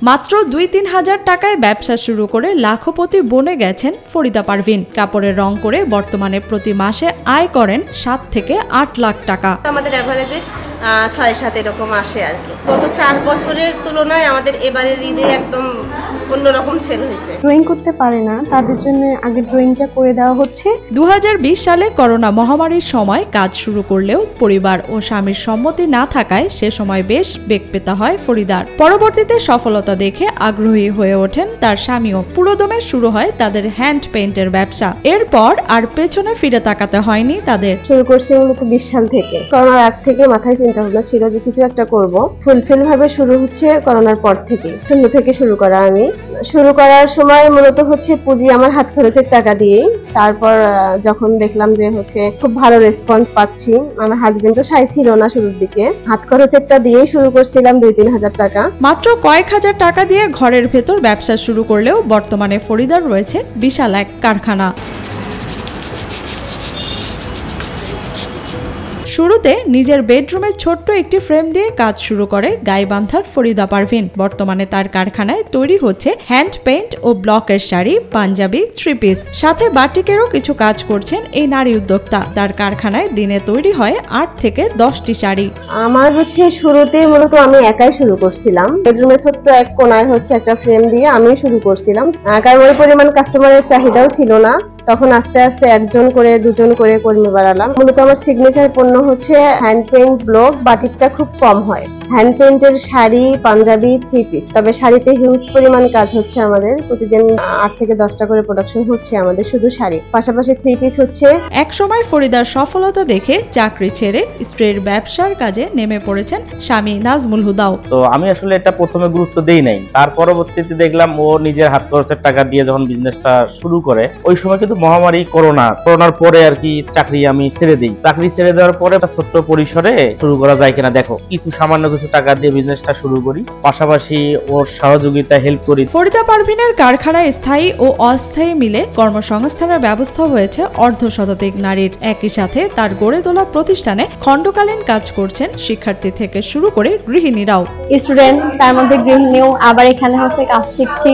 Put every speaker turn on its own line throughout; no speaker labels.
মাত্র ২-৩ হাজার টাকায় ব্যবসা শুরু করে লাখপতি বনে গেছেন ফরিদা পারভিন। কাপড়ের রং করে বর্তমানে প্রতি মাসে আয় করেন ৭ থেকে ৮ লাখ টাকা।
আমাদের এভারেজে ৬-৭ এরকম আসে আর কি। গত ৪ বছরের তুলনায় আমাদের এবারের ঈদে একদম অন্যরকম সেল হয়েছে।
ড্রয়িং করতে পারে না, তাদের জন্য আগে ড্রয়িংটা করে দেওয়া হচ্ছে।
২০২০ সালে করোনা মহামারীর সময় কাজ শুরু করলেও পরিবার ও স্বামীর সম্মতি না থাকায় সে সময় বেশ বেগ পেতে হয় ফরিদার। পরবর্তীতে সফলতা দেখে আগ্রহী হয়ে ওঠেন তার স্বামীও। পুরোদমে শুরু হয় তাদের হ্যান্ড পেইন্টের ব্যবসা। এরপর আর পেছনে ফিরে তাকাতে হয়নি তাদের।
শুরু করছি মূলত ২০ সাল থেকে। করোনার আগ থেকে মাথায় চিন্তা ভাবনা ছিল যে কিছু একটা করব। ফুলফিল ভাবে শুরু হচ্ছে করোনার পর থেকে। শূন্য থেকে শুরু করা। আমি শুরু করার সময় মূলত হচ্ছে পুঁজি আমার হাত খরচের টাকা দিয়ে। তারপর যখন দেখলাম যে হচ্ছে খুব ভালো রেসপন্স পাচ্ছি, আমার হাজবেন্ড তো সাই ছিল না শুরুর দিকে, হাত খরচেরটা দিয়েই শুরু করছিলাম ২-৩ হাজার টাকা।
মাত্র কয়েক হাজার টাকা দিয়ে ঘরের ভেতর ব্যবসা শুরু করলেও বর্তমানে ফরিদার রয়েছে বিশাল এক কারখানা। শুরুতে নিজের বেডরুমে ছোট্ট একটি ফ্রেম দিয়ে কাজ শুরু করে গাইবান্ধার ফরিদা পারভিন। বর্তমানে তার কারখানায় তৈরি হচ্ছে হ্যান্ড পেইন্ট ও ব্লকের শাড়ি, পাঞ্জাবি, থ্রি পিস, সাথে বাটিকেরও কিছু কাজ করছেন এই নারী উদ্যোক্তা। তার কারখানায় দিনে তৈরি হয় ৮ থেকে ১০টি শাড়ি।
আমার হচ্ছে শুরুতে মূলত আমি একাই শুরু করছিলাম। বেডরুমে ছোট্ট এক কোনায় হচ্ছে একটা ফ্রেম দিয়ে আমি শুরু করছিলাম, কারণ ওই পরিমাণ কাস্টমারের চাহিদাও ছিল না। তখন আস্তে আস্তে ১ করে ২ করে কর্মী বাড়ালাম। মূলত আমার সিগনেচার পণ্য হচ্ছে হ্যান্ড পেইন্ট, ব্লক, বাটিকটা খুব কম হয়। হ্যান্ড পেইন্টের শাড়ি, পাঞ্জাবি, থ্রি পিস। তবে শাড়িতে হিউজ পরিমাণ কাজ হচ্ছে আমাদের। প্রতিদিন ৮ থেকে ১০টা করে প্রোডাকশন হচ্ছে আমাদের শুধু শাড়ি। পাশাপাশি থ্রি পিস হচ্ছে।
এক সময় ফরিদার সফলতা দেখে চাকরি ছেড়ে স্ত্রীর ব্যবসার কাজে নেমে পড়েছেন স্বামী নাজমুল হুদাও।
তো আমি আসলে এটা প্রথমে গুরুত্ব দেই নাই। তার পরবর্তীতে দেখলাম ও নিজের হাত খরচের টাকা দিয়ে যখন বিজনেসটা শুরু করে, ওই সময় কিন্তু মহামারী করোনার পরে আর কি চাকরি আমি ছেড়ে দিই। চাকরি ছেড়ে দেওয়ার পরে ছোট্ট পরিসরে শুরু করা যায় কিনা দেখো, সামান্য কিছু টাকা দিয়ে বিজনেসটা শুরু করি, পাশাপাশি ওর সহযোগিতা হেল্প করি।
ফরিদা পারভিনের কারখানায় স্থায়ী ও অস্থায়ী মিলে কর্মসংস্থানের ব্যবস্থা হয়েছে অর্ধশতাধিক নারীর। একই সাথে তার গড়ে তোলা প্রতিষ্ঠানে খণ্ডকালীন কাজ করছেন শিক্ষার্থী থেকে শুরু করে গৃহিণীরাও।
স্টুডেন্ট, তার মধ্যে গৃহিণীও। আবার এখানে হচ্ছে কাজ শিখছি,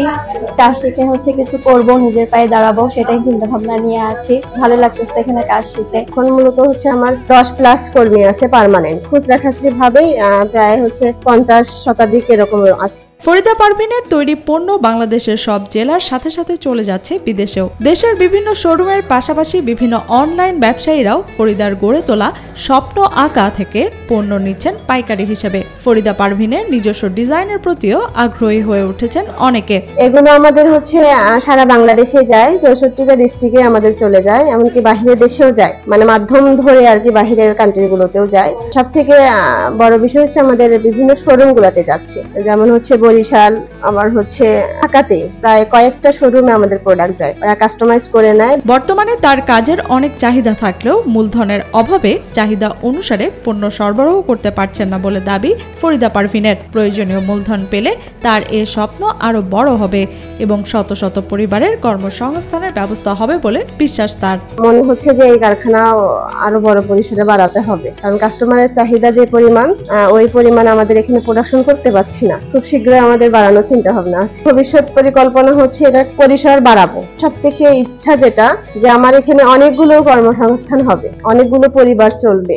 কাজ শিখে হচ্ছে কিছু করব, নিজের পায়ে দাঁড়াবো, সেটাই চিন্তা ভাবনা নিয়ে আছি। ভালো লাগতেছে এখানে কাজ শিখে। এখন মূলত হচ্ছে আমার 10+ কর্মী আছে পার্মানেন্ট। খুচরা খাসরি ভাবেই প্রায় হচ্ছে 50 শতাধিক এরকম আছে।
ফরিদা পারভিনের তৈরি পণ্য বাংলাদেশের সব জেলার সাথে সাথে চলে যাচ্ছে বিদেশেও। দেশের বিভিন্ন শোরুমের পাশাপাশি বিভিন্ন অনলাইন ব্যবসায়ীরাও ফরিদার গড়ে তোলা স্বপ্ন আঁকা থেকে পণ্য নিচ্ছেন পাইকারি হিসেবে। ফরিদা পারভিনের নিজস্ব ডিজাইনের প্রতিও আগ্রহী হয়ে উঠেছেন অনেকে।
এগুলো আমাদের হচ্ছে সারা বাংলাদেশে যায়, 64টা ডিস্ট্রিক্টে আমাদের চলে যায়, এমনকি বাহিরের দেশেও যায়, মানে মাধ্যম ধরে আর কি বাহিরের কান্ট্রিগুলোতেও যায়। সব থেকে বড় বিষয় হচ্ছে আমাদের বিভিন্ন শোরুম গুলাতে যাচ্ছে, যেমন হচ্ছে বরিশাল, আমার হচ্ছে ঢাকাতে প্রায় কয়েকটা শোরুমে আমাদের প্রোডাক্ট যায়, ওরা কাস্টমাইজ করে নেয়।
বর্তমানে তার কাজের অনেক চাহিদা থাকলেও মূলধনের অভাবে চাহিদা অনুসারে পণ্য সরবরাহ করতে পারছেন না বলে দাবি ফরিদা পারভিনের। প্রয়োজনীয় মূলধন পেলে তার এ স্বপ্ন আরো বড় হবে এবং শত শত পরিবারের কর্মসংস্থানের ব্যবস্থা হবে বলে বিশ্বাস তার।
মনে হচ্ছে যে এই কারখানা আরো বড় পরিসরে বাড়াতে হবে, কারণ কাস্টমারের চাহিদা যে পরিমাণ, ওই পরিমাণ আমাদের এখানে প্রোডাকশন করতে পারছি না। খুব শীঘ্রই আমাদের বাড়ানোর চিন্তা ভাবনা আছে। ভবিষ্যৎ পরিকল্পনা হচ্ছে এটা পরিসর বাড়াবো। সব থেকে ইচ্ছা যেটা যে আমার এখানে অনেকগুলো কর্মসংস্থান হবে, অনেকগুলো পরিবার চলবে।